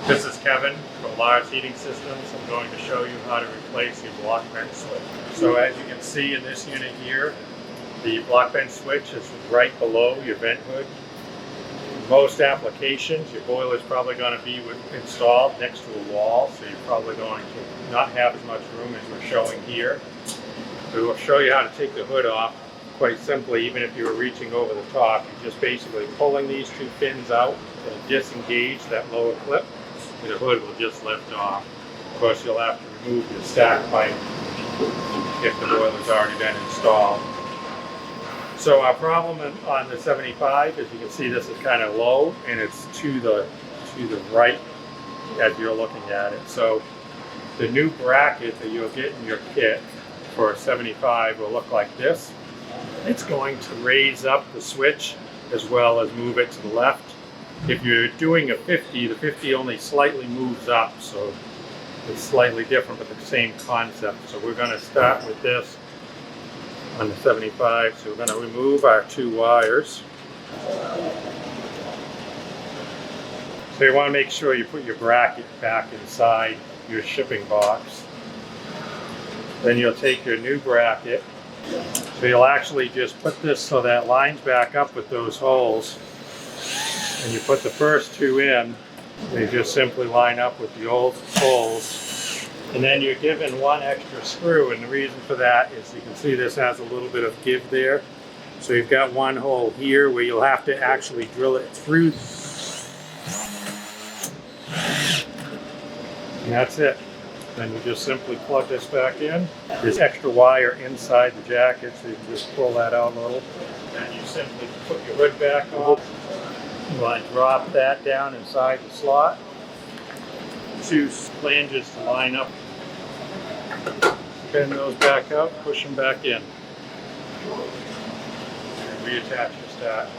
This is Kevin from Lars Heating Systems. I'm going to show you how to replace your block vent switch. So as you can see in this unit here, the block vent switch is right below your vent hood. In most applications, your boiler is probably going to be installed next to a wall, so you're probably going to not have as much room as we're showing here. So we'll show you how to take the hood off quite simply. Even if you were reaching over the top, you're just basically pulling these two pins out and disengage that lower clip, and the hood will just lift off. Of course, you'll have to remove the stack pipe if the boiler's already been installed. So our problem on the 75, as you can see, this is kind of low and it's to the right as you're looking at it. So the new bracket that you'll get in your kit for a 75 will look like this. It's going to raise up the switch as well as move it to the left. If you're doing a 50, the 50 only slightly moves up, so it's slightly different but the same concept. So we're going to start with this on the 75. So we're going to remove our two wires. So you want to make sure you put your bracket back inside your shipping box. Then you'll take your new bracket. So you'll actually just put this so that lines back up with those holes. And you put the first two in. They just simply line up with the old holes. And then you're given one extra screw, and the reason for that is you can see this has a little bit of give there. So you've got one hole here where you'll have to actually drill it through. And that's it. Then you just simply plug this back in. There's extra wire inside the jacket, so you can just pull that out a little. And you simply put your hood back on. You want to drop that down inside the slot. Two flanges to line up. Bend those back out, push them back in. And reattach your stack.